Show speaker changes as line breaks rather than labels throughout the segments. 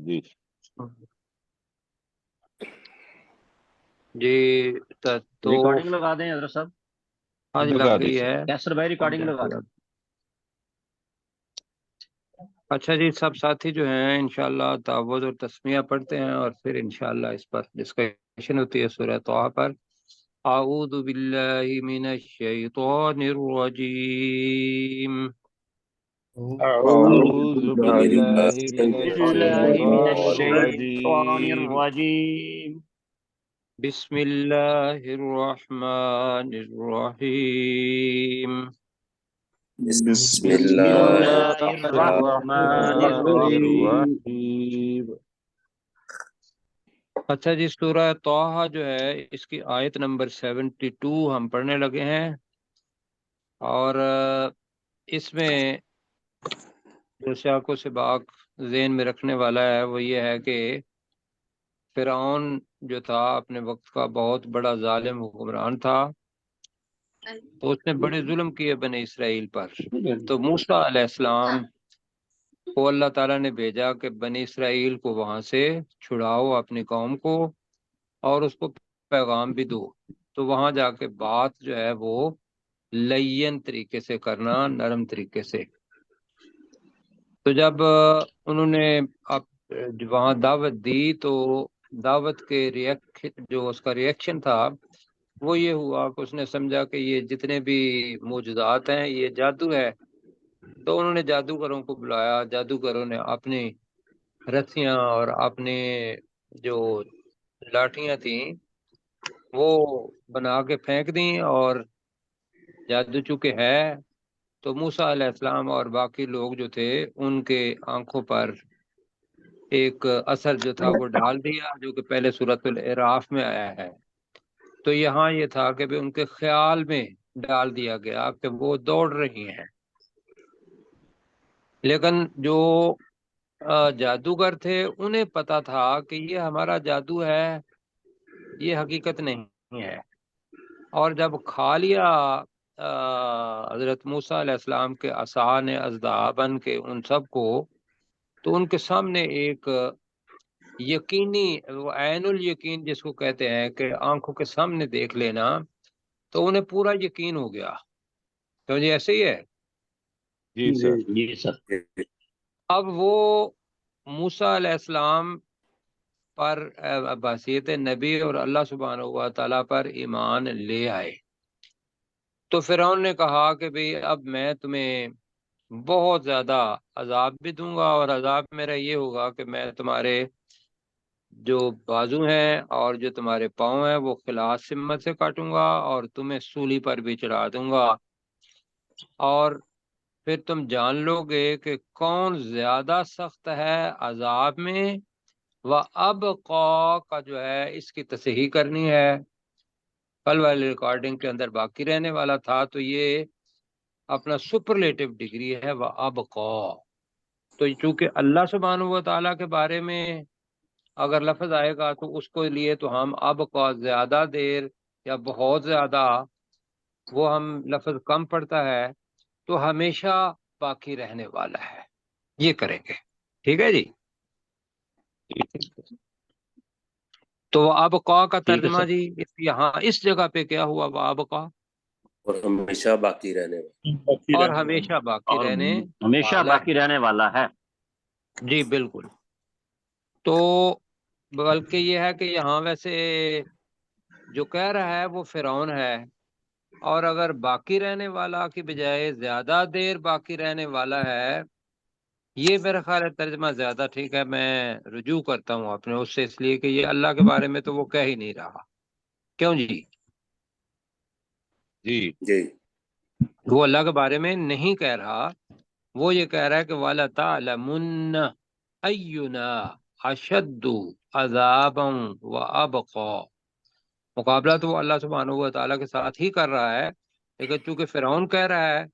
جی
جی تو
ریکارڈنگ لگا دیں حضرت صاحب.
ہاں جی،
لگا
لگ گئی
دیجیے.
ہے.
کیسر بھائی ریکارڈنگ لگا دیں.
اچھا جی، سب ساتھی جو ہیں انشاءاللہ تعوذ اور تسمیہ پڑھتے ہیں اور پھر انشاءاللہ اس پر ڈسکشن ہوتی ہے سورہ طہ پر. اعوذ باللہ من الشیطان الرجیم.
اعوذ باللہ من
باللہ من
الشیطان
الشیطان
الرجیم.
الرجیم.
بسم اللہ الرحمن الرحیم.
بسم
بسم
اللہ
اللہ الرحمن الرحیم.
الرحیم.
اچھا جی، سورہ طہ جو ہے اس کی آیت نمبر 72 ہم پڑھنے لگے ہیں. اور اس میں جو سیاق و سباق ذہن میں رکھنے والا ہے وہ یہ ہے کہ فرعون جو تھا اپنے وقت کا بہت بڑا ظالم حکمران تھا، تو اس نے بڑے ظلم کیے بنی اسرائیل پر. تو موسیٰ علیہ السلام کو اللہ تعالیٰ نے بھیجا کہ بنی اسرائیل کو وہاں سے چھڑاؤ اپنی قوم کو، اور اس کو پیغام بھی دو. تو وہاں جا کے بات جو ہے وہ لین طریقے سے کرنا، نرم طریقے سے. تو جب انہوں نے وہاں دعوت دی تو دعوت کے جو اس کا ریئیکشن تھا وہ یہ ہوا کہ اس نے سمجھا کہ یہ جتنے بھی موجودات ہیں یہ جادو ہے. تو انہوں نے جادوگروں کو بلایا. جادوگروں نے اپنی رسیاں اور اپنے جو لاٹھیاں تھیں وہ بنا کے پھینک دیں، اور جادو چونکہ ہے تو موسیٰ علیہ السلام اور باقی لوگ جو تھے ان کے آنکھوں پر ایک اثر جو تھا وہ ڈال دیا، جو کہ پہلے سورۃ الاعراف میں آیا ہے. تو یہاں یہ تھا کہ ان کے خیال میں ڈال دیا گیا کہ وہ دوڑ رہی ہیں. لیکن جو جادوگر تھے انہیں پتا تھا کہ یہ ہمارا جادو ہے، یہ حقیقت نہیں ہے. اور جب کھا لیا حضرت موسیٰ علیہ السلام کے عصا نے اژدھابن کے ان سب کو، تو ان کے سامنے ایک یقینی وہ عین الیقین جس کو کہتے ہیں کہ آنکھوں کے سامنے دیکھ لینا، تو انہیں پورا یقین ہو گیا. تو یہ ایسے ہی ہے.
جی سر.
جی سر.
اب وہ موسیٰ علیہ السلام پر بحیثیت نبی اور اللہ سبحانہ و تعالیٰ پر ایمان لے آئے. تو فرعون نے کہا کہ بھئی اب میں تمہیں بہت زیادہ عذاب بھی دوں گا، اور عذاب میرا یہ ہوگا کہ میں تمہارے جو بازو ہیں اور جو تمہارے پاؤں ہیں وہ خلاص سمت سے کاٹوں گا، اور تمہیں سولی پر بھی چڑھا دوں گا. اور پھر تم جان لو گے کہ کون زیادہ سخت ہے عذاب میں. وَأَبْقَى کا جو ہے اس کی تصحیح کرنی ہے، کل والی ریکارڈنگ کے اندر باقی رہنے والا تھا، تو یہ اپنا سپرلیٹو ڈگری ہے وَأَبْقَى. تو چونکہ اللہ سبحانہ و تعالیٰ کے بارے میں اگر لفظ آئے گا تو اس کو لیے تو ہم اب کا زیادہ دیر یا بہت زیادہ وہ ہم لفظ کم پڑتا ہے، تو ہمیشہ باقی رہنے والا ہے، یہ کریں گے. ٹھیک ہے جی. تو وہ اب کا
ٹھیک ہے
ترجمہ
سر.
جی یہاں اس جگہ پہ کیا ہوا؟ وہ اب کا
اور ہمیشہ باقی رہنے والا.
اور ہمیشہ باقی
اور
رہنے
ہمیشہ
والا
باقی رہنے والا ہے.
جی بالکل. تو بلکہ یہ ہے کہ یہاں ویسے جو کہہ رہا ہے وہ فرعون ہے، اور اگر باقی رہنے والا کی بجائے زیادہ دیر باقی رہنے والا ہے، یہ میرا خیال ہے ترجمہ زیادہ ٹھیک ہے. میں رجوع کرتا ہوں اپنے اس سے، اس لیے کہ یہ اللہ کے بارے میں تو وہ کہہ ہی نہیں رہا. کیوں جی؟
جی
جی.
وہ اللہ کے بارے میں نہیں کہہ رہا، وہ یہ کہہ رہا ہے کہ وَلَتَعْلَمُنَّ أَيُّنَا أَشَدُّ عَذَابًا وَأَبْقَى. مقابلہ تو وہ اللہ سبحانہ و تعالیٰ کے ساتھ ہی کر رہا ہے، لیکن چونکہ فرعون کہہ رہا ہے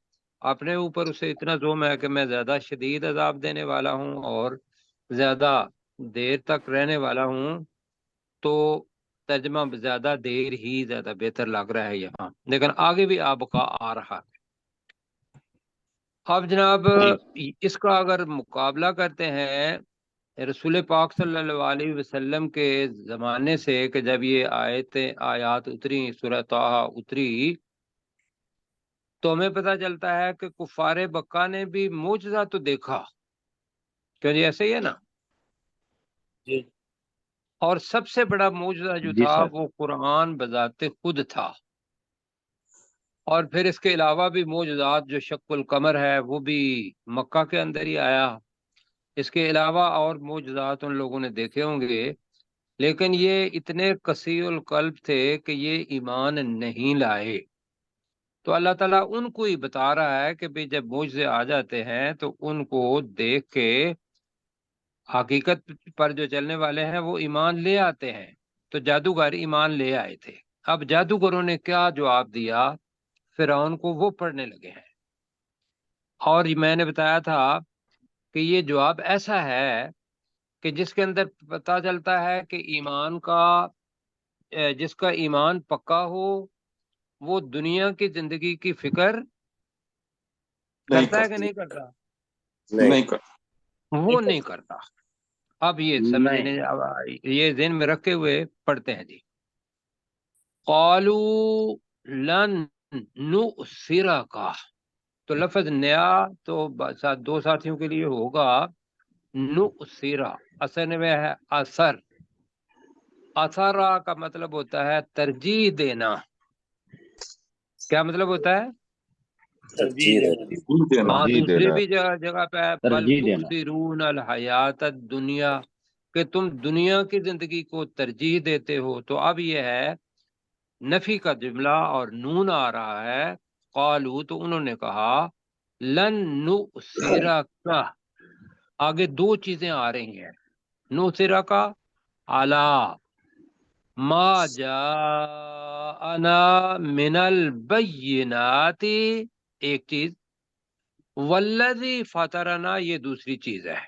اپنے اوپر اسے اتنا زوم ہے کہ میں زیادہ شدید عذاب دینے والا ہوں اور زیادہ دیر تک رہنے والا ہوں، تو ترجمہ زیادہ دیر ہی زیادہ بہتر لگ رہا ہے یہاں. لیکن آگے بھی آپ کا آ رہا ہے. اب جناب اس کا اگر مقابلہ کرتے ہیں رسول پاک صلی اللہ علیہ وسلم کے زمانے سے کہ جب یہ آیات اتری، سورہ طٰہٰ اتری، تو ہمیں پتہ چلتا ہے کہ کفار مکہ نے بھی معجزہ تو دیکھا، کیوں جی ایسے ہی ہے نا؟
جی
اور سب سے بڑا معجزہ جو
جی
تھا
سر،
وہ قرآن بذات خود تھا، اور پھر اس کے علاوہ بھی معجزات جو شق القمر ہے وہ بھی مکہ کے اندر ہی آیا۔ اس کے علاوہ اور معجزات ان لوگوں نے دیکھے ہوں گے، لیکن یہ اتنے قصیع القلب تھے کہ یہ ایمان نہیں لائے۔ تو اللہ تعالیٰ ان کو ہی بتا رہا ہے کہ بھی جب معجزے آ جاتے ہیں تو ان کو دیکھ کے حقیقت پر جو چلنے والے ہیں وہ ایمان لے آتے ہیں۔ تو جادوگر ایمان لے آئے تھے۔ اب جادوگروں نے کیا جواب دیا فرعون کو، وہ پڑھنے لگے ہیں۔ اور میں نے بتایا تھا کہ یہ جواب ایسا ہے کہ جس کے اندر پتہ چلتا ہے کہ ایمان کا جس کا ایمان پکا ہو وہ دنیا کی زندگی کی فکر کرتا ہے کہ نہیں کرتا؟
نہیں
وہ نہیں کرتا۔ اب یہ سمجھنے یہ ذہن میں رکھے ہوئے پڑھتے ہیں جی۔ قالوا لن نؤثرک، تو لفظ نیا تو دو ساتھیوں کے لیے ہوگا نؤثرا، اصل میں ہے اثر۔ اثرا کا مطلب ہوتا ہے ترجیح دینا۔ کیا مطلب ہوتا ہے؟
ترجیح دینا۔
ہاں دوسری بھی جگہ پہ ہے، بل
ترجیح دینا۔
تؤثرون الحیات الدنیا، کہ تم دنیا کی زندگی کو ترجیح دیتے ہو۔ تو اب یہ ہے نفی کا جملہ اور نون آ رہا ہے۔ قالو تو انہوں نے کہا لن نؤثرک، آگے دو چیزیں آ رہی ہیں۔ نؤثرک علی ما جاءنا من البینات ایک چیز، والذی فطرنا یہ دوسری چیز ہے۔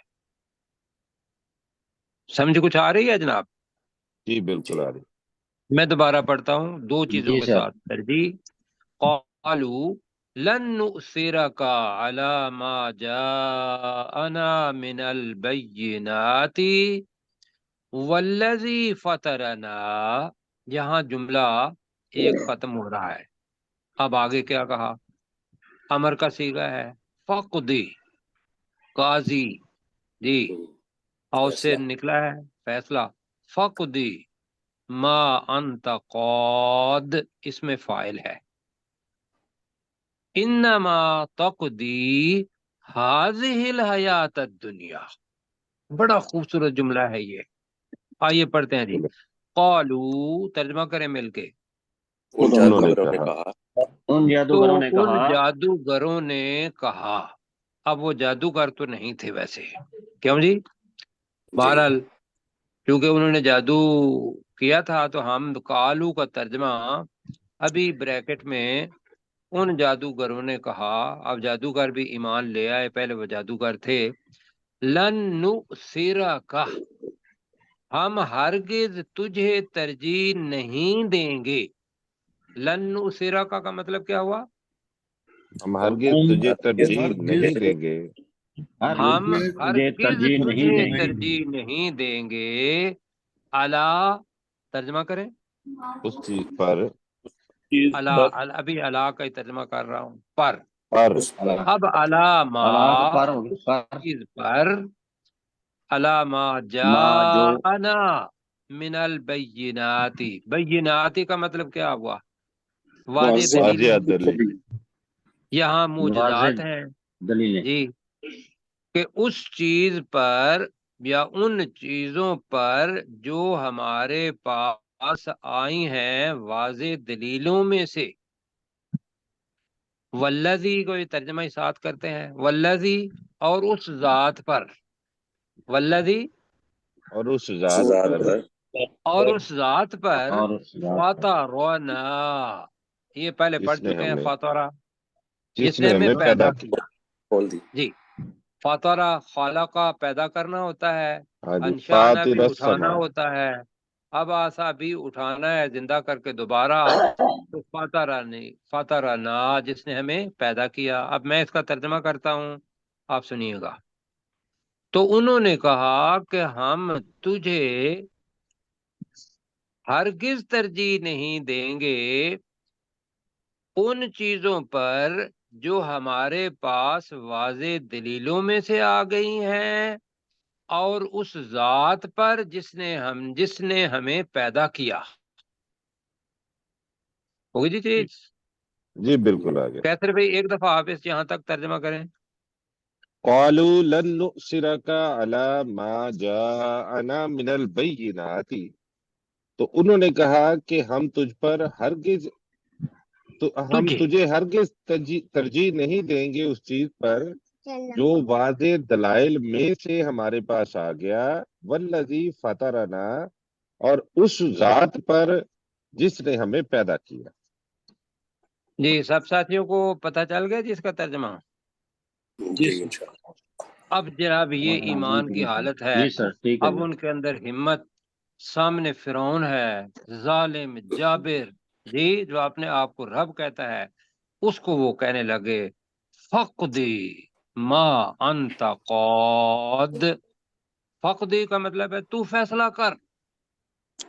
سمجھ کچھ آ رہی ہے جناب؟
جی بالکل آ رہی۔
میں دوبارہ پڑھتا ہوں دو چیزوں
جی
کے
سر۔
ساتھ ترجیح۔ قالوا لن نؤثرك على ما جاءنا من البینات والذی فطرنا، یہاں جملہ ایک ختم ہو رہا ہے۔ اب آگے کیا کہا؟ امر کا صیغہ ہے، فقضی، قاضی جی، اور اس سے
فیصلہ۔
نکلا ہے فیصلہ۔ فقضی ما انت قاد، اس میں فاعل ہے۔ انما تقضی هذه الحیات الدنیا، بڑا خوبصورت جملہ ہے یہ۔ آئیے پڑھتے ہیں جی۔ قالو، ترجمہ کریں مل کے۔
ان
انہوں نے
جادوگروں نے
کہا،
کہا۔
ان
تو
جادوگروں نے
ان
کہا،
جادوگروں نے کہا، اب وہ جادوگر تو نہیں تھے ویسے، کیوں جی؟
جی
بہرحال کیونکہ انہوں نے جادو کیا تھا تو ہم قالو کا ترجمہ ابھی بریکٹ میں ان جادوگروں نے کہا، اب جادوگر بھی ایمان لے آئے، پہلے وہ جادوگر تھے۔ لن نؤثرک، ہم ہرگز تجھے ترجیح نہیں دیں گے۔ لن نؤثرک کا مطلب کیا ہوا؟
ہم ہرگز تجھے ترجیح نہیں دیں گے۔
ہم
تجھے
ہرگز
ترجیح نہیں
تجھے
دیں گے۔
ترجیح نہیں دیں گے، الا، ترجمہ کریں۔
اس چیز پر
الا، ابھی الا کا ہی ترجمہ کر رہا ہوں، پر۔
اس پر۔
اب الا ما،
اللہ پر ہو
اس
گیا، پر
چیز پر، الا ما
ما جو
جاءنا من البینات، بینات کا مطلب کیا ہوا؟ واضح دلیل۔
واضح دلیل۔
یہاں معجزات
واضح
ہیں
دلیلیں۔
جی، کہ اس چیز پر یا ان چیزوں پر جو ہمارے پاس آئی ہیں واضح دلیلوں میں سے۔ والذی کو یہ ترجمہ ہی ساتھ کرتے ہیں، والذی، اور اس ذات پر، والذی،
اور اس
اس
ذات
ذات
پر
پر
اور اس ذات پر
اور اس ذات پر
فطرنا، یہ پہلے پڑھ
جس نے
چکے ہیں،
ہمیں
فطرہ،
جس نے ہمیں پیدا کیا۔
کھول دی۔
جی، فطرہ خالقہ پیدا کرنا ہوتا ہے،
ہاں جی،
انشانہ
فاطر
بھی اٹھانا
السماء۔
ہوتا ہے، اب آسا بھی اٹھانا ہے زندہ کر کے دوبارہ، تو فطرہ نہیں، فطرنا، جس نے ہمیں پیدا کیا۔ اب میں اس کا ترجمہ کرتا ہوں، آپ سنیے گا۔ تو انہوں نے کہا کہ ہم تجھے ہرگز ترجیح نہیں دیں گے ان چیزوں پر جو ہمارے پاس واضح دلیلوں میں سے آ گئی ہیں اور اس ذات پر جس نے ہمیں پیدا کیا. ہوگی جی چیز؟
جی بالکل آگے.
کیسر بھائی ایک دفعہ آپ اس یہاں تک ترجمہ کریں.
قالوا لن نؤثرك على ما جاءنا من البينات، تو انہوں نے کہا کہ ہم تجھے ہرگز ترجیح نہیں دیں گے اس چیز پر جو واضح دلائل میں سے ہمارے پاس آ گیا، والذی فطرنا، اور اس ذات پر جس نے ہمیں پیدا کیا.
جی سب ساتھیوں کو پتہ چل گیا جی اس کا ترجمہ؟
جی انشاءاللہ.
اب جناب یہ ایمان کی حالت ہے.
جی سر ٹھیک ہے.
اب ان کے اندر ہمت، سامنے فرعون ہے ظالم جابر جی جو اپنے آپ کو رب کہتا ہے، اس کو وہ کہنے لگے فقدی ما انت قاد. فقدی کا مطلب ہے تو فیصلہ کر.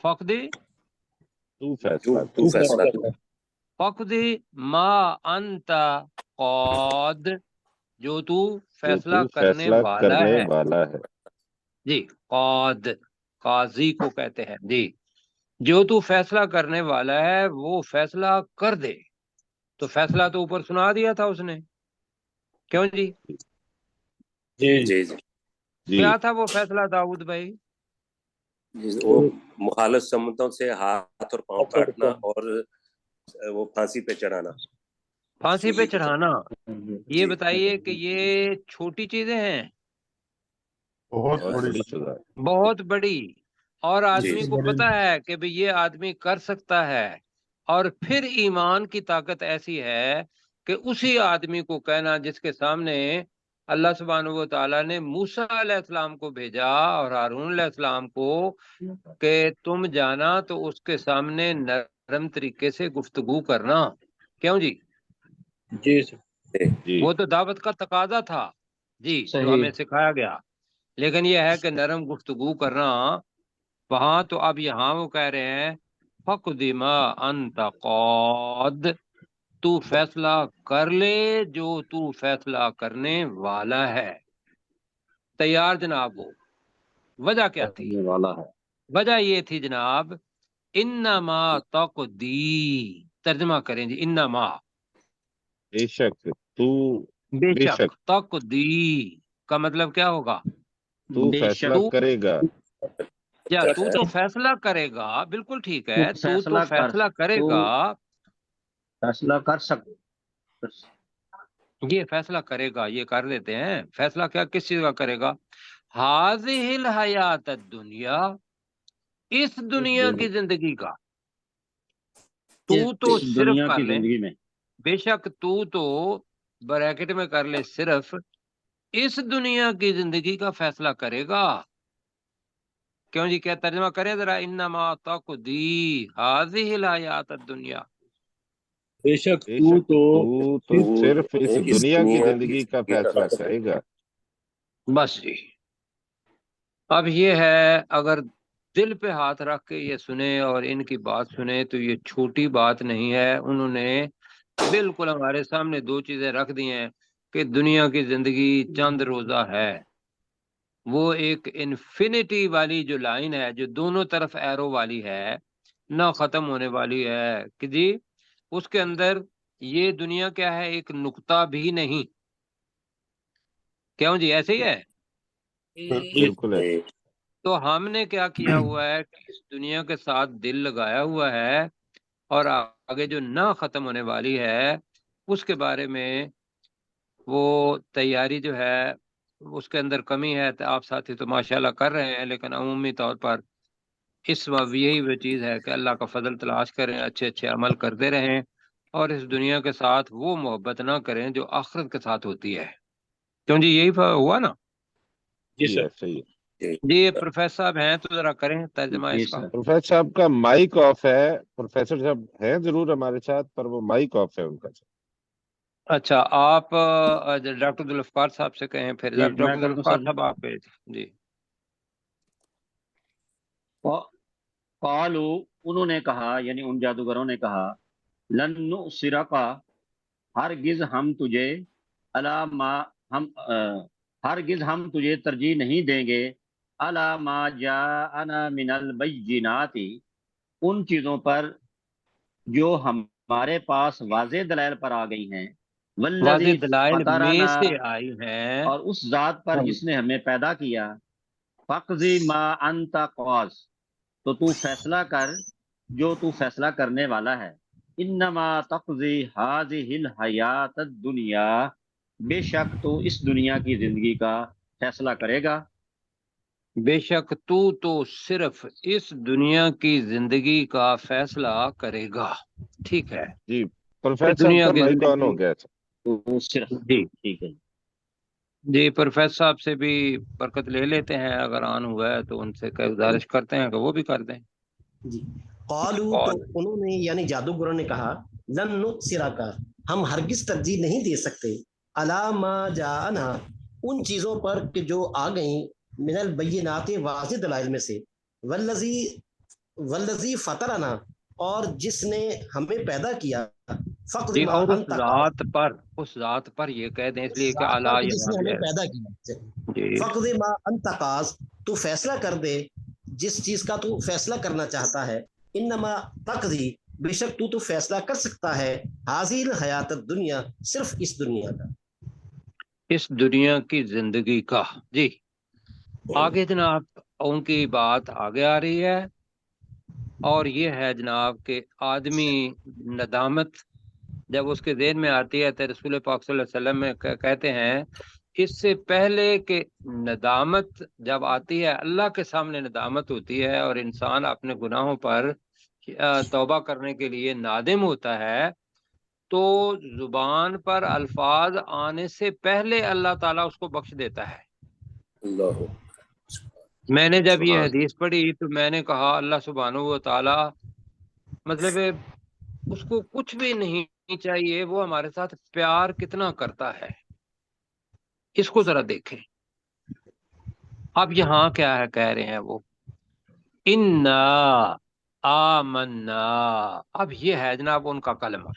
فقدی
تو فیصلہ
تو فیصلہ کر.
فقدی ما انت قاد، جو تو
جو
فیصلہ
تو
کرنے
فیصلہ
والا
کرنے
ہے.
والا ہے.
جی قاد قاضی کو کہتے ہیں. جی جو تو فیصلہ کرنے والا ہے وہ فیصلہ کر دے. تو فیصلہ تو اوپر سنا دیا تھا اس نے، کیوں جی؟
جی جی
جی
کیا تھا وہ فیصلہ داؤد بھائی؟
وہ مخالف سمتوں سے ہاتھ اور پاؤں کاٹنا اور وہ پھانسی پہ چڑھانا.
پھانسی پہ چڑھانا. یہ
جی.
بتائیے کہ یہ چھوٹی چیزیں ہیں؟
بہت بڑی سزا.
بہت بڑی. اور
جی
آدمی کو پتا ہے کہ بھی یہ آدمی کر سکتا ہے. اور پھر ایمان کی طاقت ایسی ہے کہ اسی آدمی کو کہنا جس کے سامنے اللہ سبحانہ و تعالیٰ نے موسیٰ علیہ السلام کو بھیجا اور ہارون علیہ السلام کو کہ تم جانا تو اس کے سامنے نرم طریقے سے گفتگو کرنا. کیوں جی؟
جی
وہ تو دعوت کا تقاضا تھا جی جو ہمیں سکھایا گیا. لیکن یہ ہے کہ نرم گفتگو کرنا وہاں. تو اب یہاں وہ کہہ رہے ہیں فقد ما انت قاد، تو فیصلہ کر لے جو تو فیصلہ کرنے والا ہے. تیار جناب. وہ وجہ کیا تھی؟
والا ہے.
وجہ یہ تھی جناب انما تقدی. ترجمہ کریں جی انما.
بے شک تو،
بے شک. تقدی کا مطلب کیا ہوگا؟
تو
بے
فیصلہ
شک
کرے گا.
یا تو تو فیصلہ کرے گا. بالکل ٹھیک ہے. تو
فیصلہ
فیصلہ کرے
تو
گا.
فیصلہ کر سکتے.
یہ فیصلہ کرے گا. یہ کر لیتے ہیں فیصلہ. کیا کس چیز کا کرے گا؟ ہذہ الحیات الدنیا، اس دنیا کی زندگی کا. تو
اس
صرف
دنیا
کر
کی
لیں.
زندگی میں.
بے شک تو بریکٹ میں کر لے صرف اس دنیا کی زندگی کا فیصلہ کرے گا. کیوں جی؟ کیا ترجمہ کریں ذرا. انما تقدی ہذہ الحیات الدنیا.
بے شک
بے
تو
شک
تو
تو صرف اس
اس
دنیا کی زندگی کا فیصلہ کرے گا.
بس جی. اب یہ ہے اگر دل پہ ہاتھ رکھ کے یہ سنیں اور ان کی بات سنیں تو یہ چھوٹی بات نہیں ہے. انہوں نے بالکل ہمارے سامنے دو چیزیں رکھ دی ہیں کہ دنیا کی زندگی چند روزہ ہے. وہ ایک انفینٹی والی جو لائن ہے جو دونوں طرف ایرو والی ہے، نہ ختم ہونے والی ہے کہ جی اس کے اندر یہ دنیا کیا ہے؟ ایک نقطہ بھی نہیں. کیوں جی؟ ایسے ہی ہے.
بالکل ہے.
تو ہم نے کیا کیا ہوا ہے کہ اس دنیا کے ساتھ دل لگایا ہوا ہے اور آگے جو نہ ختم ہونے والی ہے اس کے بارے میں وہ تیاری جو ہے اس کے اندر کمی ہے. آپ ساتھی تو ماشاءاللہ کر رہے ہیں، لیکن عمومی طور پر اس وقت یہی وہ چیز ہے کہ اللہ کا فضل تلاش کریں، اچھے اچھے عمل کرتے رہیں اور اس دنیا کے ساتھ وہ محبت نہ کریں جو آخرت کے ساتھ ہوتی ہے. کیوں جی؟ یہی ہوا نا.
جی سر.
صحیح.
جی پروفیسر صاحب ہیں تو ذرا کریں ترجمہ
جی
اس کا.
سر.
پروفیسر صاحب کا مائک آف ہے. پروفیسر صاحب ہیں ضرور ہمارے ساتھ پر وہ مائک آف ہے ان کا.
اچھا آپ ڈاکٹر عبدالغفار صاحب سے کہیں پھر
جی،
ڈاکٹر
میں کر دوں
عبدالغفار
سر؟
صاحب آپ جی
قالو، انہوں نے کہا، یعنی ان جادوگروں نے کہا، لن نؤثرک، ہرگز ہم تجھے، الا ما، ہرگز ہم تجھے ترجیح نہیں دیں گے، الا ما جاءنا من البینات، ان چیزوں پر جو ہمارے پاس واضح دلائل پر آ گئی ہیں، والذی
واضح دلائل میں
فطرنا،
سے آئی ہیں،
اور اس ذات پر جس نے ہمیں پیدا کیا، فقضی ما انت قاض، تو تو فیصلہ کر جو تو فیصلہ کرنے والا ہے، انما تقضی هذه الحیات الدنیا، بے شک تو اس دنیا کی زندگی کا فیصلہ کرے گا،
بے شک تو صرف اس دنیا کی زندگی کا فیصلہ کرے گا. ٹھیک ہے،
جی
کہ
پروفیسر صاحب
دنیا
کا
کی
مائک آن
زندگی.
ہو گیا تھا.
تو صرف
جی
ٹھیک ہے.
جی پروفیسر صاحب سے بھی برکت لے لیتے ہیں، اگر آن ہوا ہے تو ان سے گزارش کرتے ہیں کہ وہ بھی کر دیں.
جی قالو، تو انہوں نے یعنی جادوگروں نے کہا، لن نؤثرک، ہم ہرگز ترجیح نہیں دے سکتے، الا ما جاءنا، ان چیزوں پر کہ جو آ گئیں، من البینات، واضح دلائل میں سے، والذی فطرنا، اور جس نے ہمیں پیدا کیا، فقد
جی
ما
اور
انت قاض،
اس ذات پر یہ کہہ دیں، اس
اس
لیے کہ
ذات
اعلیٰ
پر کہ جس
یہاں
نے
بھی
ہمیں
ہے.
پیدا کیا،
جی
فقد ما انت قاض، تو فیصلہ کر دے جس چیز کا تو فیصلہ کرنا چاہتا ہے، انما تقضی، بے شک تو فیصلہ کر سکتا ہے، حاضر حیات الدنیا، صرف اس دنیا کا.
اس دنیا کی زندگی کا. جی آگے جناب ان کی بات آگے آ رہی ہے، اور یہ ہے جناب کہ آدمی ندامت جب اس کے ذہن میں آتی ہے تو رسول پاک صلی اللہ علیہ وسلم میں کہتے ہیں اس سے پہلے کہ ندامت جب آتی ہے، اللہ کے سامنے ندامت ہوتی ہے اور انسان اپنے گناہوں پر توبہ کرنے کے لیے نادم ہوتا ہے، تو زبان پر الفاظ آنے سے پہلے اللہ تعالیٰ اس کو بخش دیتا ہے.
اللہ
میں نے جب یہ
سبحان
حدیث پڑھی تو میں نے کہا اللہ سبحانہ و تعالیٰ مطلب اس کو کچھ بھی نہیں چاہیے، وہ ہمارے ساتھ پیار کتنا کرتا ہے، اس کو ذرا دیکھیں. اب یہاں کیا ہے کہہ رہے ہیں وہ، انا آمنا، اب یہ ہے جناب ان کا کلمہ،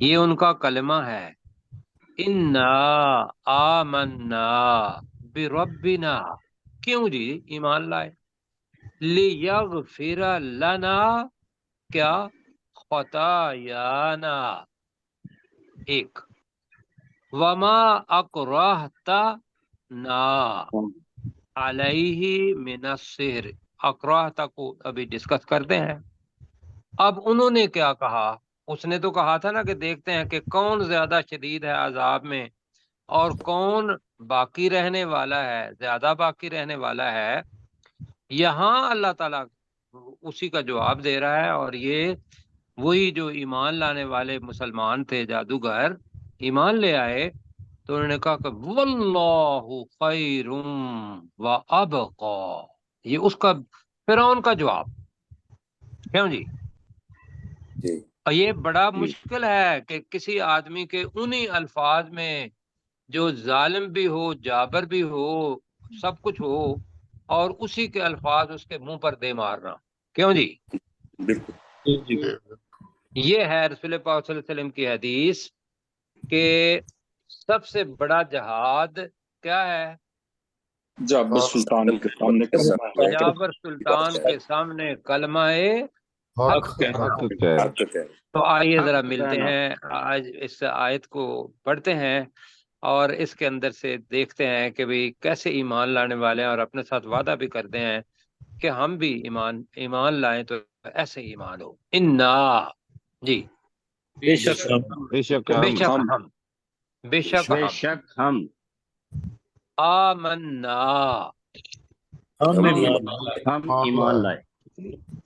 یہ ان کا کلمہ ہے، انا آمنا بربنا. کیوں جی ایمان لائے؟ لیغفر لنا، کیا؟ خطایانا، ایک، وما اکرہتنا علیہ من السحر، اکرہتا کو ابھی ڈسکس کرتے ہیں. اب انہوں نے کیا کہا؟ اس نے تو کہا تھا نا کہ دیکھتے ہیں کہ کون زیادہ شدید ہے عذاب میں اور کون باقی رہنے والا ہے، زیادہ باقی رہنے والا ہے. یہاں اللہ تعالیٰ اسی کا جواب دے رہا ہے، اور یہ وہی جو ایمان لانے والے مسلمان تھے جادوگر ایمان لے آئے تو انہوں نے کہا کہ واللہ خیر و ابقا، یہ اس کا فرعون کا جواب. کیوں جی؟
جی
اور یہ بڑا مشکل ہے کہ کسی آدمی کے انہی الفاظ میں جو ظالم بھی ہو، جابر بھی ہو، سب کچھ ہو، اور اسی کے الفاظ اس کے منہ پر دے مارنا. کیوں جی؟
بالکل.
یہ ہے رسول پاک صلی اللہ علیہ وسلم کی حدیث کہ سب سے بڑا جہاد کیا ہے؟
جابر سلطان کے سامنے
جابر سلطان کے سامنے کلمہ حق کہنا.
حق کہہ
حق کہہ.
تو آئیے ذرا
حق
ملتے
کہنا.
ہیں، آج اس آیت کو پڑھتے ہیں اور اس کے اندر سے دیکھتے ہیں کہ بھی کیسے ایمان لانے والے ہیں، اور اپنے ساتھ وعدہ بھی کرتے ہیں کہ ہم بھی ایمان لائیں تو ایسے ایمان ہو. انا، جی
بے شک
بے شک
بے شک
ہم
ہم، بے شک
بے
ہم
شک ہم
آمنا،
ہم
ایمان لائے،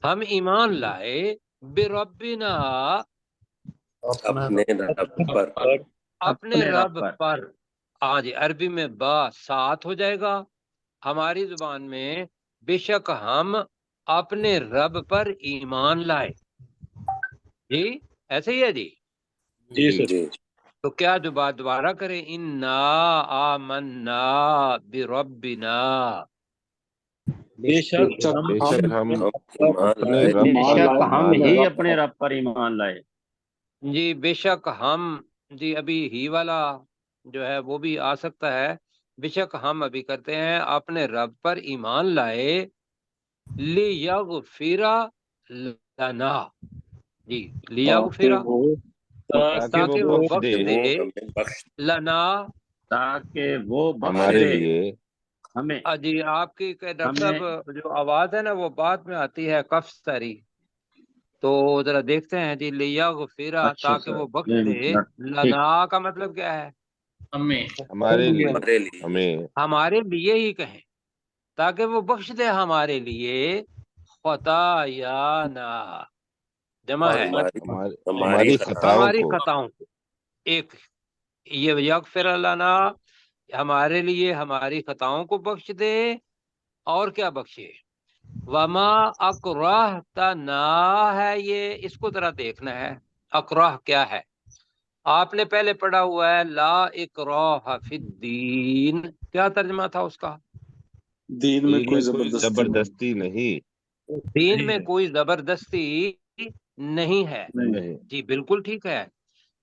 ہم ایمان لائے بربنا،
اپنے رب پر.
اپنے رب پر. ہاں جی عربی میں با ساتھ ہو جائے گا، ہماری زبان میں بے شک ہم اپنے رب پر ایمان لائے. جی ایسے ہی ہے جی.
جی سر.
جی
تو کیا دوبارہ کریں، انا آمنا بربنا،
بے شک
بے شک ہم اپنے
بے
رب پر
شک ہم
ایمان
ہی
لائے۔
اپنے رب پر ایمان لائے۔
جی بے شک ہم، جی ابھی ہی والا جو ہے وہ بھی آ سکتا ہے، بے شک ہم ابھی کرتے ہیں اپنے رب پر ایمان لائے، لیغفر لنا، جی لیغفر،
تاکہ وہ بخش دے
دے
ہمیں بخش
لنا،
تاکہ وہ بخش
ہمارے
دے
لیے
ہمیں۔
جی آپ کی ڈاکٹر
ہمیں
صاحب جو آواز ہے نا وہ بعد میں آتی ہے کف سری، تو ذرا دیکھتے ہیں جی لیغفر،
اچھا
تاکہ
سر،
وہ بخش دے،
ٹھیک،
لنا کا مطلب کیا ہے؟
ہمارے لیے
ہمارے لیے
ہمیں
ہمارے لیے ہی کہیں، تاکہ وہ بخش دے ہمارے لیے، خطایانا جمع ہے،
ہماری خطاؤں
ہماری
کو،
خطاؤں کو، ایک یہ یغفر لنا ہمارے لیے ہماری خطاؤں کو بخش دے، اور کیا بخشے، وما اکرہتنا ہے، یہ اس کو ذرا دیکھنا ہے، اکراہ کیا ہے؟ آپ نے پہلے پڑھا ہوا ہے لا اکراہ فی الدین، کیا ترجمہ تھا اس کا؟
دین میں کوئی
کوئی زبردستی نہیں،
دین میں کوئی زبردستی نہیں ہے،
نہیں،
جی بالکل ٹھیک ہے۔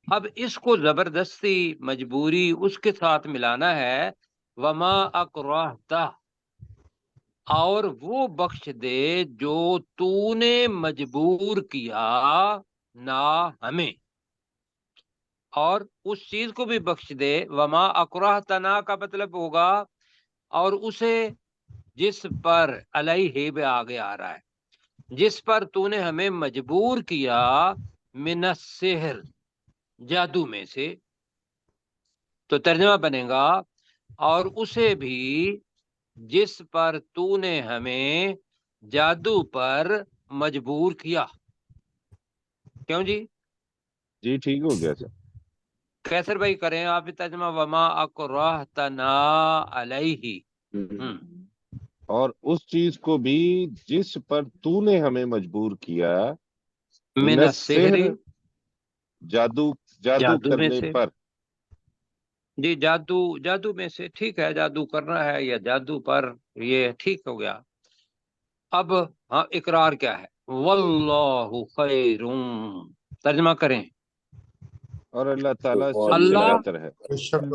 اب اس کو زبردستی مجبوری اس کے ساتھ ملانا ہے، وما اکرہتا، اور وہ بخش دے جو تو نے مجبور کیا نہ ہمیں، اور اس چیز کو بھی بخش دے، وما اکرہتنا کا مطلب ہوگا اور اسے جس پر علیہ پہ آگے آ رہا ہے، جس پر تو نے ہمیں مجبور کیا، من السحر جادو میں سے، تو ترجمہ بنے گا اور اسے بھی جس پر تو نے ہمیں جادو پر مجبور کیا، کیوں جی؟
جی ٹھیک ہو گیا سر۔
کیسر بھائی کریں آپ بھی ترجمہ، وما اکرہتنا علیہ،
اور اس چیز کو بھی جس پر تو نے ہمیں مجبور کیا،
من
من
السحر
السحر جادو
جادو میں
کرنے
سے،
پر،
جی جادو میں سے، ٹھیک ہے، جادو کرنا ہے یا جادو پر، یہ ٹھیک ہو گیا۔ اب ہاں اقرار کیا ہے؟ واللہ خیر، ترجمہ کریں،
اور اللہ تعالیٰ سب سے
اللہ
بہتر ہے۔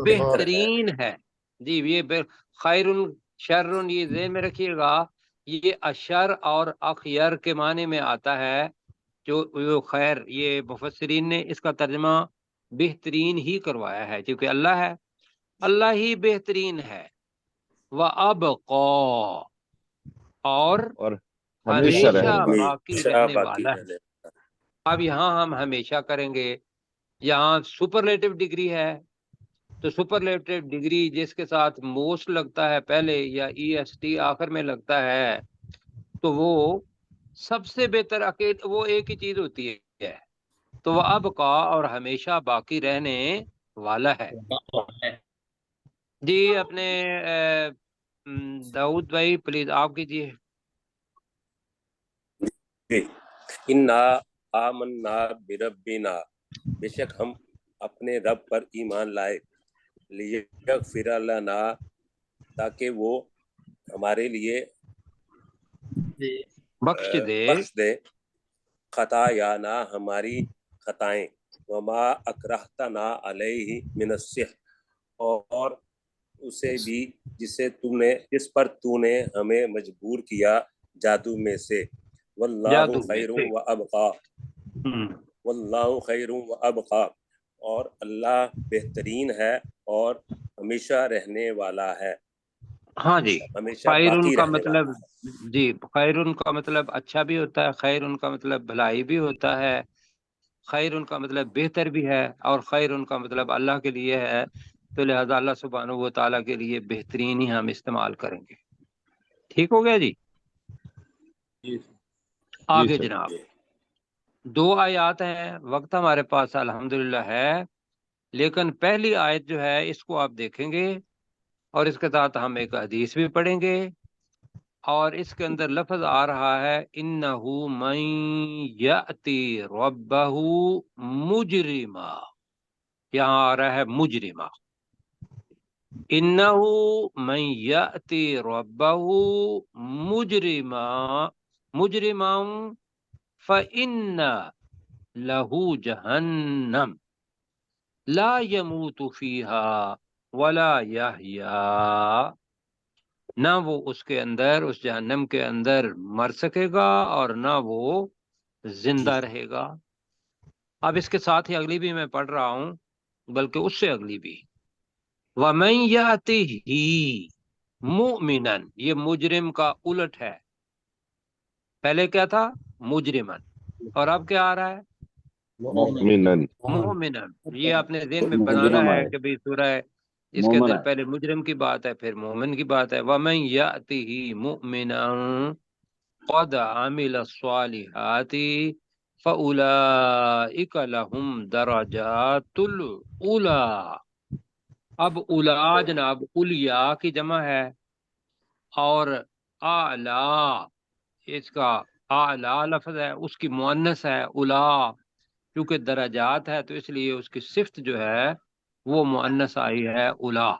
بہترین ہے، جی یہ خیر شر، یہ ذہن میں رکھیے گا، یہ اشر اور اخیر کے معنی میں آتا ہے، جو خیر، یہ مفسرین نے اس کا ترجمہ بہترین ہی کروایا ہے، کیونکہ اللہ ہے، اللہ ہی بہترین ہے، وَأَبْقَى، اور
ہمیشہ
ہمیشہ
رہنے والا۔
باقی رہنے
باقی
والا ہے۔
رہنے
اب یہاں ہم ہمیشہ کریں گے، یہاں سپرلیٹو ڈگری ہے، تو سپرلیٹو ڈگری جس کے ساتھ موسٹ لگتا ہے پہلے یا ای ایس ٹی آخر میں لگتا ہے، تو وہ سب سے بہتر وہ ایک ہی چیز ہوتی ہے، تو وہ اب کا اور ہمیشہ باقی رہنے والا ہے۔ جی اپنے داؤد بھائی پلیز آپ کیجیے۔
انا آمنا بربنا، بے شک ہم اپنے رب پر ایمان لائے، لیغفر لنا، تاکہ وہ ہمارے لیے
بخش دے،
بخش دے، خطایانا ہماری خطائیں، وما اکرہتنا علیہ من السحر، اور اسے بھی جس پر تو نے ہمیں مجبور کیا جادو میں سے، واللہ
جادو میں
خیر
سے،
و ابقا، واللہ خیر و ابقا، اور اللہ بہترین ہے اور ہمیشہ رہنے والا ہے،
ہاں جی،
ہمیشہ
خیرن
باقی
کا
رہنے
مطلب،
والا ہے۔
جی خیرن کا مطلب اچھا بھی ہوتا ہے، خیرن کا مطلب بھلائی بھی ہوتا ہے، خیرن کا مطلب بہتر بھی ہے، اور خیرن کا مطلب اللہ کے لیے ہے، تو لہذا اللہ سبحانہ و تعالیٰ کے لیے بہترین ہی ہم استعمال کریں گے۔ ٹھیک ہو گیا جی؟
جی
آگے
سر۔
جناب، 2 آیات ہیں، وقت ہمارے پاس الحمدللہ ہے، لیکن پہلی آیت جو ہے اس کو آپ دیکھیں گے، اور اس کے ساتھ ہم ایک حدیث بھی پڑھیں گے، اور اس کے اندر لفظ آ رہا ہے انہو من یأتی ربہ مجرما، یہاں آ رہا ہے مجرمہ. انہو من یأتی ربہ مجرما فإن لہو جہنم لا يموت فیہا ولا یحیا. نہ وہ اس کے اندر، اس جہنم کے اندر مر سکے گا اور نہ وہ زندہ رہے گا. اب اس کے ساتھ ہی اگلی بھی میں پڑھ رہا ہوں، بلکہ اس سے اگلی بھی. وَمَن يَأْتِهِ مُؤْمِنًا، یہ مجرم کا الٹ ہے. پہلے کیا تھا؟ مجرمن. اور اب کیا آ رہا ہے؟
مؤمنن.
مومنن. یہ اپنے ذہن میں بنانا ہے کہ بھئی سورہ اس کے اندر پہلے مجرم کی بات ہے، پھر مومن کی بات ہے. وَمَن يَأْتِهِ مُؤْمِنًا قَدْ عَمِلَ الصَّالِحَاتِ فَأُولَئِكَ لَهُمْ دَرَجَاتُ الْأُولَىٰ. اب اولا جناب اولیا کی جمع ہے، اور اعلی، اس کا اعلی لفظ ہے، اس کی مؤنث ہے اولا. کیونکہ درجات ہے تو اس لیے اس کی صفت جو ہے وہ مؤنث آئی ہے اولا.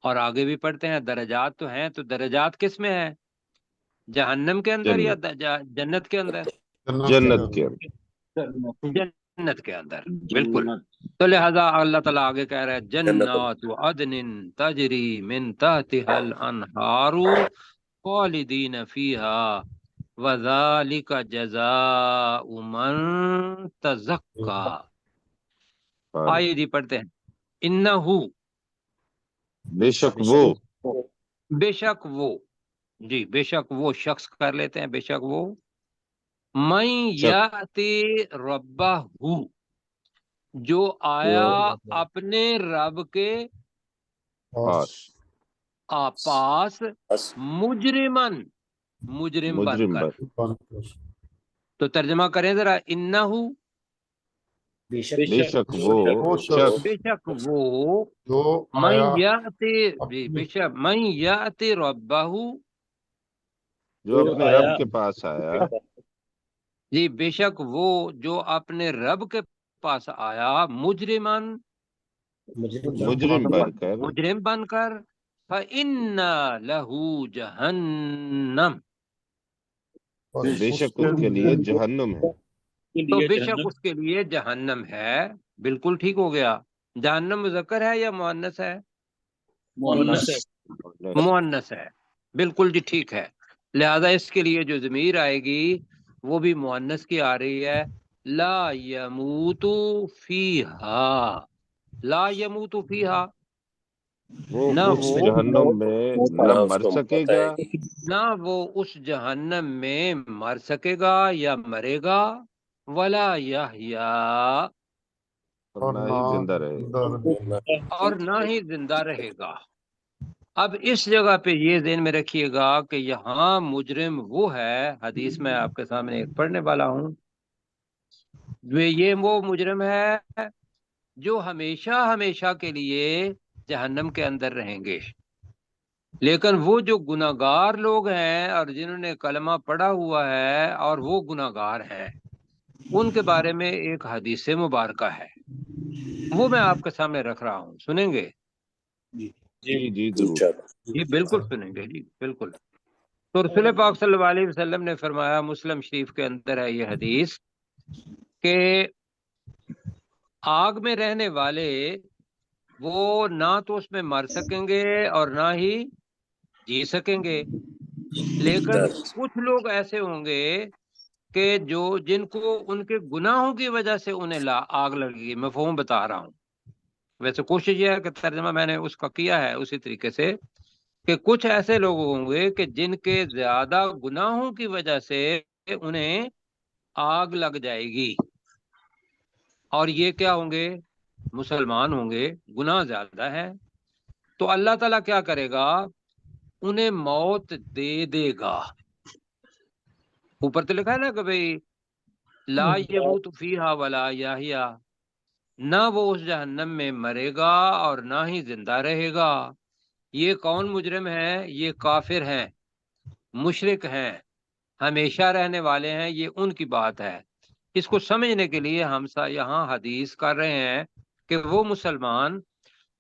اور آگے بھی پڑھتے ہیں درجات تو ہیں، تو درجات کس میں ہے؟ جہنم کے اندر یا جنت کے اندر؟
جنت کے اندر.
جنت کے اندر، بالکل. تو لہذا اللہ تعالیٰ آگے کہہ رہا ہے جنات عدن تجری من تحتها الانہار خالدین فیہا وذالک جزاء من تزکا. آئیے جی پڑھتے ہیں. انہو،
بے شک وہ،
بے شک وہ، جی بے شک وہ شخص کر لیتے ہیں، بے شک وہ من یاتی ربہ، جو آیا اپنے رب کے پاس مجرمن، مجرم بن کر. تو ترجمہ کریں ذرا. انہو،
بے شک وہ شخص،
بے شک وہ من یاتی، جی بے شک من یاتی ربہ،
جو اپنے رب کے پاس آیا،
جی بے شک وہ جو اپنے رب کے پاس آیا مجرمن،
مجرم بن کر،
مجرم بن کر. فَإِنَّ لَهُ جَهَنَّمْ،
بے شک اس کے لیے جہنم ہے.
تو بے شک اس کے لیے جہنم ہے. بالکل ٹھیک ہو گیا. جہنم مذکر ہے یا مؤنث ہے؟ مؤنث ہے. بالکل جی ٹھیک ہے. لہذا اس کے لیے جو ضمیر آئے گی وہ بھی مؤنث کی آ رہی ہے. لا یموت فیہا، لا یموت فیہا،
وہ
نہ
اس
وہ
جہنم میں نہ مر سکے گا،
نہ وہ اس جہنم میں مر سکے گا یا مرے گا. ولا یحیا،
اور نہ ہی زندہ رہے گا.
اور نہ ہی زندہ رہے گا. اب اس جگہ پہ یہ ذہن میں رکھیے گا کہ یہاں مجرم وہ ہے، حدیث میں آپ کے سامنے ایک پڑھنے والا ہوں، یہ وہ مجرم ہے جو ہمیشہ ہمیشہ کے لیے جہنم کے اندر رہیں گے. لیکن وہ جو گناہگار لوگ ہیں اور جنہوں نے کلمہ پڑھا ہوا ہے اور وہ گناہگار ہیں، ان کے بارے میں ایک حدیث مبارکہ ہے، وہ میں آپ کے سامنے رکھ رہا ہوں. سنیں گے؟
جی جی ضرور.
جی بالکل سنیں گے، جی بالکل. تو رسول پاک صلی اللہ علیہ وسلم نے فرمایا، مسلم شریف کے اندر ہے یہ حدیث، کہ آگ میں رہنے والے وہ نہ تو اس میں مر سکیں گے اور نہ ہی جی سکیں گے. لیکن کچھ لوگ ایسے ہوں گے کہ جن کو ان کے گناہوں کی وجہ سے انہیں آگ لگے گی. مفہوم بتا رہا ہوں. ویسے کوشش یہ ہے کہ ترجمہ میں نے اس کا کیا ہے اسی طریقے سے، کہ کچھ ایسے لوگ ہوں گے کہ جن کے زیادہ گناہوں کی وجہ سے انہیں آگ لگ جائے گی. اور یہ کیا ہوں گے؟ مسلمان ہوں گے، گناہ زیادہ ہے. تو اللہ تعالیٰ کیا کرے گا؟ انہیں موت دے دے گا. اوپر تو لکھا ہے نا کہ بھئی لا یموت فیہا ولا یحیا، نہ وہ اس جہنم میں مرے گا اور نہ ہی زندہ رہے گا. یہ کون مجرم ہے؟ یہ کافر ہیں، مشرک ہیں، ہمیشہ رہنے والے ہیں. یہ ان کی بات ہے. اس کو سمجھنے کے لیے ہم یہاں حدیث کر رہے ہیں کہ وہ مسلمان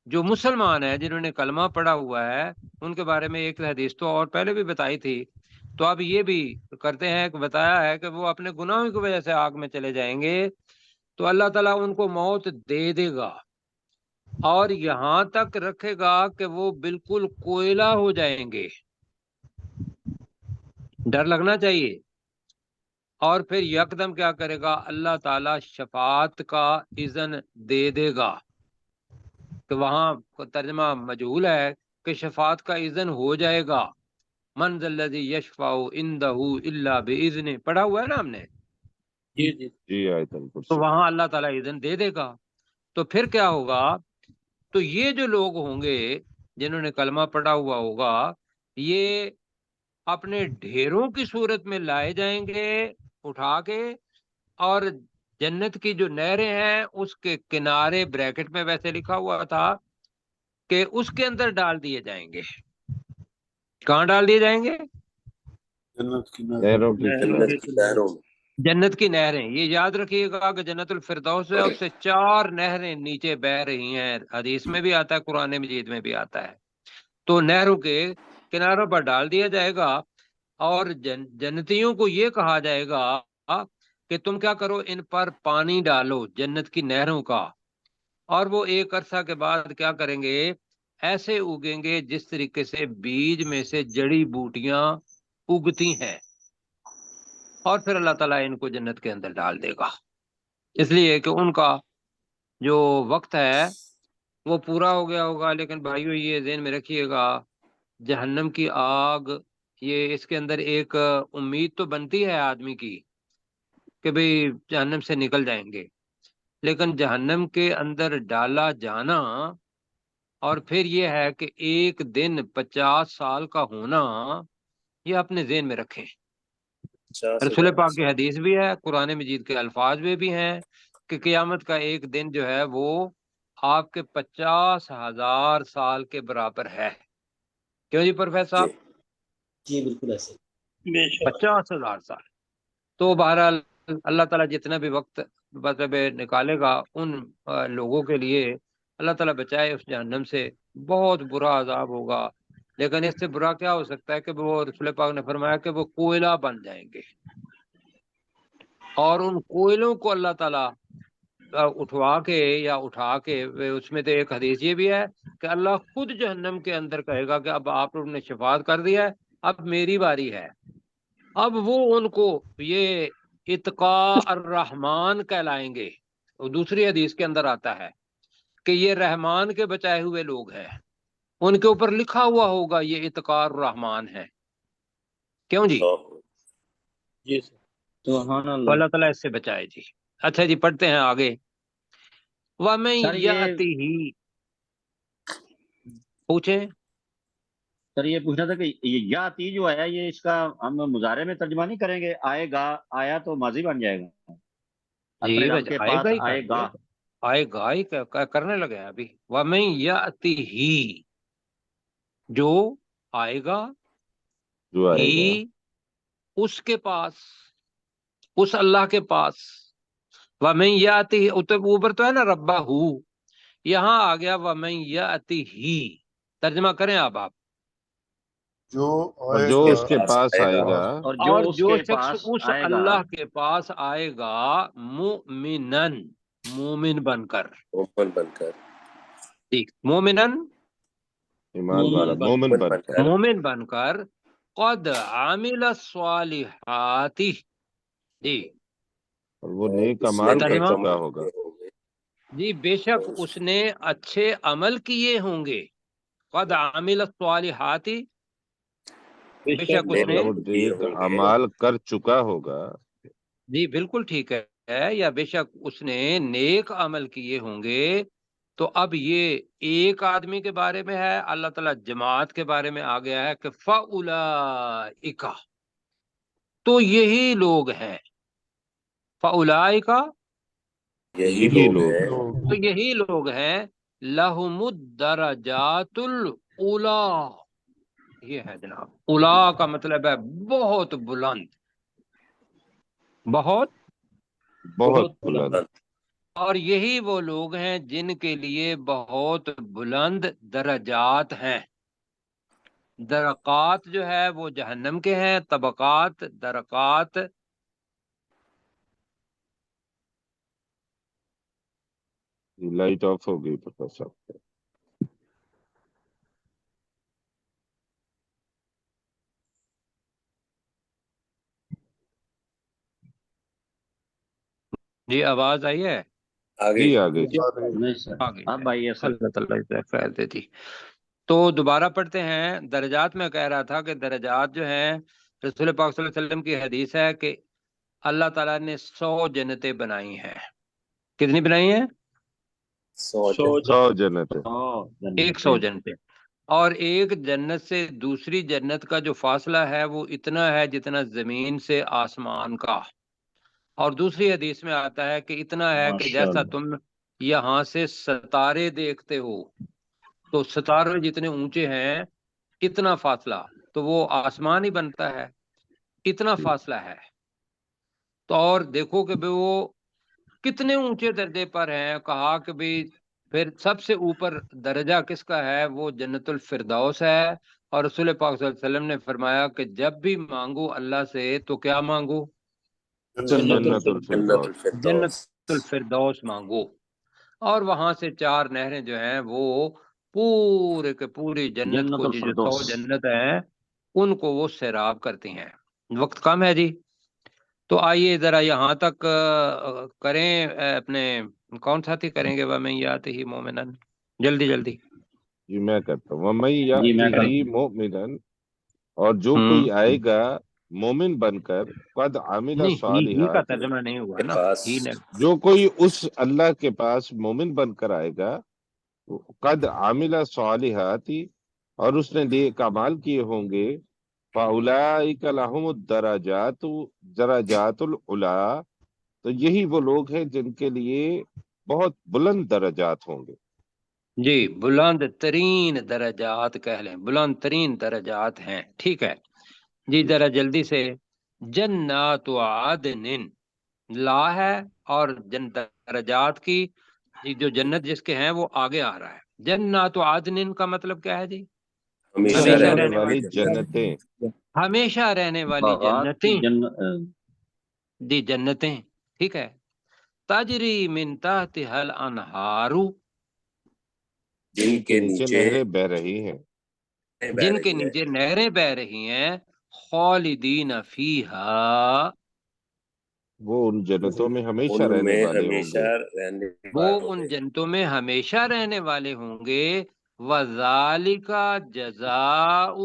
جو مسلمان ہے جنہوں نے کلمہ پڑھا ہوا ہے ان کے بارے میں ایک حدیث تو اور پہلے بھی بتائی تھی، تو اب یہ بھی کرتے ہیں کہ بتایا ہے کہ وہ اپنے گناہوں کی وجہ سے آگ میں چلے جائیں گے تو اللہ تعالیٰ ان کو موت دے دے گا اور یہاں تک رکھے گا کہ وہ بالکل کوئلہ ہو جائیں گے، ڈر لگنا چاہیے۔ اور پھر یکدم کیا کرے گا، اللہ تعالیٰ شفاعت کا اذن دے دے گا، کہ وہاں ترجمہ مجہول ہے کہ شفاعت کا اذن ہو جائے گا، من ذا الذی یشفع عندہ الا باذنہ، پڑھا ہوا ہے نا ہم نے،
جی جی
جی آیت
تو
الکرسی۔
وہاں اللہ تعالیٰ اذن دے دے گا۔ تو پھر کیا ہوگا، تو یہ جو لوگ ہوں گے جنہوں نے کلمہ پڑھا ہوا ہوگا یہ اپنے ڈھیروں کی صورت میں لائے جائیں گے اٹھا کے، اور جنت کی جو نہریں ہیں اس کے کنارے، بریکٹ میں ویسے لکھا ہوا تھا کہ اس کے اندر ڈال دیے جائیں گے۔ کہاں ڈال دیے جائیں گے؟
جنت کی
نہروں کی
جنت کی نہروں میں۔
جنت کی نہریں، یہ یاد رکھیے گا کہ جنت الفردوس ہے، اس سے 4 نہریں نیچے بہ رہی ہیں، حدیث میں بھی آتا ہے، قرآن مجید میں بھی آتا ہے۔ تو نہروں کے کناروں پر ڈال دیا جائے گا اور جنتیوں کو یہ کہا جائے گا کہ تم کیا کرو، ان پر پانی ڈالو جنت کی نہروں کا، اور وہ ایک عرصہ کے بعد کیا کریں گے، ایسے اگیں گے جس طریقے سے بیج میں سے جڑی بوٹیاں اگتی ہیں، اور پھر اللہ تعالیٰ ان کو جنت کے اندر ڈال دے گا، اس لیے کہ ان کا جو وقت ہے وہ پورا ہو گیا ہوگا۔ لیکن بھائیو یہ ذہن میں رکھیے گا، جہنم کی آگ، یہ اس کے اندر ایک امید تو بنتی ہے آدمی کی کہ بھئی جہنم سے نکل جائیں گے، لیکن جہنم کے اندر ڈالا جانا اور پھر یہ ہے کہ ایک دن 50 سال کا ہونا، یہ اپنے ذہن میں رکھیں۔ رسول پاک کی حدیث بھی ہے، قرآن مجید کے الفاظ میں بھی ہیں کہ قیامت کا ایک دن جو ہے وہ آپ کے 50,000 سال کے برابر ہے۔ کیوں جی پروفیسر صاحب؟
جی بالکل ایسے
50,000 سال۔ تو بہرحال اللہ تعالیٰ جتنا بھی وقت مطلب نکالے گا ان لوگوں کے لیے اللہ تعالیٰ بچائے اس جہنم سے، بہت برا عذاب ہوگا۔ لیکن اس سے برا کیا ہو سکتا ہے کہ وہ رسول پاک نے فرمایا کہ وہ کوئلہ بن جائیں گے، اور ان کوئلوں کو اللہ تعالیٰ اٹھوا کے یا اٹھا کے، اس میں تو ایک حدیث یہ بھی ہے کہ اللہ خود جہنم کے اندر کہے گا کہ اب آپ لوگوں نے شفاعت کر دیا ہے، اب میری باری ہے۔ اب وہ ان کو یہ اتقاء الرحمن کہلائیں گے، دوسری حدیث کے اندر آتا ہے کہ یہ رحمان کے بچائے ہوئے لوگ ہیں، ان کے اوپر لکھا ہوا ہوگا یہ اتقاء الرحمن ہے۔ کیوں جی؟
جی
سبحان
تو
اللہ۔
اللہ تعالیٰ اس سے بچائے جی۔ اچھا جی پڑھتے ہیں آگے۔ وَمَن
سر
يَأْتِهِ، پوچھیں۔
سر یہ پوچھنا تھا کہ یہ یاتی جو ہے یہ اس کا ہم مضارع میں ترجمہ نہیں کریں گے؟ آئے گا، آیا تو ماضی بن جائے گا، اپنے رب کے پاس آئے گا،
آئے گا ہی کرنے لگے ہیں ابھی۔ وَمَن يَأْتِهِ، جو آئے گا،
جو آئے گا،
ہی اس کے پاس، اس اللہ کے پاس۔ وَمَن يَأْتِهِ، اوپر تو ہے نا ربہ، یہاں آ گیا وَمَن يَأْتِهِ، ترجمہ کریں آپ
اور جو اس کے پاس آئے گا،
اور
اور
اس
جو
کے
شخص
پاس
اس
آئے گا،
اللہ کے پاس آئے گا مؤمنن، مومن بن کر، ٹھیک، مومنن،
ایمان والا مومن بن کر،
مومن بن کر، قد عامل الصالحات، جی
اور وہ نیک اعمال کر
ترجمہ،
چکا ہوگا،
جی بے شک اس نے اچھے عمل کیے ہوں گے، قد عامل الصالحات، بے شک اس نے،
وہ نیک اعمال کر چکا ہوگا،
جی بالکل ٹھیک ہے، یا بے شک اس نے نیک عمل کیے ہوں گے۔ تو اب یہ ایک آدمی کے بارے میں ہے، اللہ تعالیٰ جماعت کے بارے میں آ گیا ہے کہ فَأُولَئِکَ، تو یہی لوگ ہیں، فَأُولَئِکَ،
یہی لوگ ہیں،
تو یہی لوگ ہیں، لَهُمُ الدَّرَجَاتُ الْأُولَى، یہ ہے جناب، اولا کا مطلب ہے بہت بلند، بہت
بہت بلند،
اور یہی وہ لوگ ہیں جن کے لیے بہت بلند درجات ہیں. درکات جو ہے وہ جہنم کے ہیں، طبقات درکات
لائٹ آف ہو گئی پروفیسر صاحب.
جی آواز آئی ہے؟
آگے
جی آگے
نہیں سر،
آ گئی
اب آئیے سر.
اللہ تعالیٰ خیر دیتی. تو دوبارہ پڑھتے ہیں. درجات میں کہہ رہا تھا کہ درجات جو ہیں، رسول پاک صلی اللہ علیہ وسلم کی حدیث ہے کہ اللہ تعالیٰ نے 100 جنتیں بنائی ہیں. کتنی بنائی ہیں؟
100 جنت.
100 جنتیں. اور ایک جنت سے دوسری جنت کا جو فاصلہ ہے وہ اتنا ہے جتنا زمین سے آسمان کا. اور دوسری حدیث میں آتا ہے کہ اتنا ہے کہ جیسا تم یہاں سے ستارے دیکھتے ہو، تو ستارے جتنے اونچے ہیں اتنا فاصلہ، تو وہ آسمان ہی بنتا ہے، اتنا فاصلہ ہے. تو اور دیکھو کہ بھی وہ کتنے اونچے درجے پر ہیں. کہا کہ بھی پھر سب سے اوپر درجہ کس کا ہے؟ وہ جنت الفردوس ہے. اور رسول پاک صلی اللہ علیہ وسلم نے فرمایا کہ جب بھی مانگو اللہ سے تو کیا مانگو؟
جنت الفردوس.
جنت الفردوس مانگو. اور وہاں سے 4 نہریں جو ہیں وہ پورے کے پوری جنت کو، جو 100 جنت ہیں ان کو وہ سیراب کرتی ہیں. وقت کم ہے جی، تو آئیے ذرا یہاں تک کریں. اپنے کون ساتھی کریں گے؟ وَمَن يَأْتِهِ مُؤْمِنًا، جلدی جلدی.
جی میں کرتا ہوں. وَمَن يَأْتِهِ مُؤْمِنًا، اور جو کوئی آئے گا مومن بن کر، قد عامل
نہیں، ہی کا
صالحات،
ترجمہ نہیں ہوا نا. ہی نے
جو کوئی اس اللہ کے پاس مومن بن کر آئے گا، قد عامل صالحات، اور اس نے نیک اعمال کیے ہوں گے، فَأُولَئِكَ لَهُمُ درجات العلا، تو یہی وہ لوگ ہیں جن کے لیے بہت بلند درجات ہوں گے.
جی بلند ترین درجات کہہ لیں، بلند ترین درجات ہیں. ٹھیک ہے جی، ذرا جلدی سے. جنات عدن لا ہے، اور درجات کی جو جنت جس کے ہیں وہ آگے آ رہا ہے. جنات عدن کا مطلب کیا ہے جی؟
ہمیشہ رہنے والی جنتیں.
ہمیشہ رہنے والی جنتیں. جی جنتیں، ٹھیک ہے. تجری من تحتها الانہار،
جن کے نیچے نہریں بہ رہی ہیں.
جن کے نیچے نہریں بہ رہی ہیں. خالدین فیہا،
وہ ان جنتوں میں ہمیشہ رہنے والے ہوں گے.
وہ ان جنتوں میں ہمیشہ رہنے والے ہوں گے. وَذَالِكَ جَزَاءُ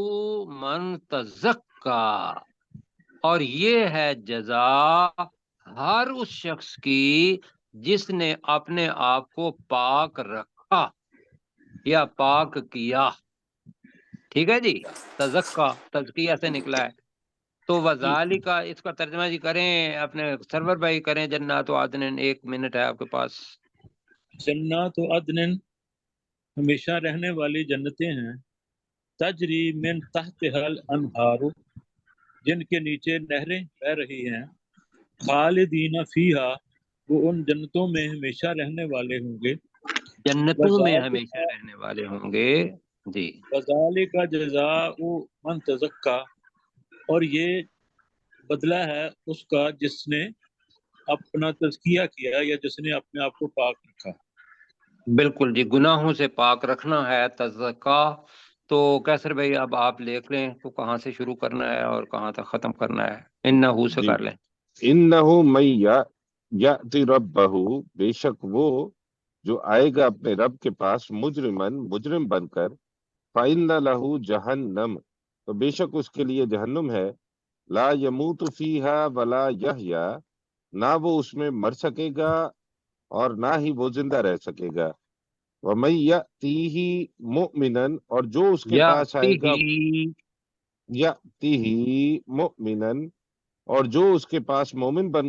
مَن تَزَکَّىٰ، اور یہ ہے جزا ہر اس شخص کی جس نے اپنے آپ کو پاک رکھا یا پاک کیا. ٹھیک ہے جی، تزکا تزکیہ سے نکلا ہے. تو وذالک کا اس کا ترجمہ جی کریں، اپنے سرور بھائی کریں. جنات عدن، 1 منٹ ہے آپ کے پاس.
جنات عدن ہمیشہ رہنے والی جنتیں ہیں. تجری من تحتها الانہار، جن کے نیچے نہریں بہ رہی ہیں. خالدین فیہا، وہ ان جنتوں میں ہمیشہ رہنے والے ہوں گے.
جنتوں میں ہمیشہ رہنے والے ہوں گے. جی،
وذالک جزاء من تزکا، اور یہ بدلہ ہے اس کا جس نے اپنا تزکیہ کیا یا جس نے اپنے آپ کو پاک رکھا.
بالکل جی، گناہوں سے پاک رکھنا ہے تزکا. تو کیسر بھائی اب آپ لکھ لیں تو کہاں سے شروع کرنا ہے اور کہاں تک ختم کرنا ہے؟ انہو سے کر لیں.
انہو من یأتی ربہ، بے شک وہ جو آئے گا اپنے رب کے پاس مجرم بن کر، فَإِنَّ لَهُ جَهَنَّمَ، تو بے شک اس کے لیے جہنم ہے. لا يموت فیہا ولا یحیا، نہ وہ اس میں مر سکے گا اور نہ ہی وہ زندہ رہ سکے گا. وَمَن یأتیہ مؤمنا، اور جو اس کے پاس آئے گا، یأتیہ مؤمنا، اور جو اس کے پاس مومن بن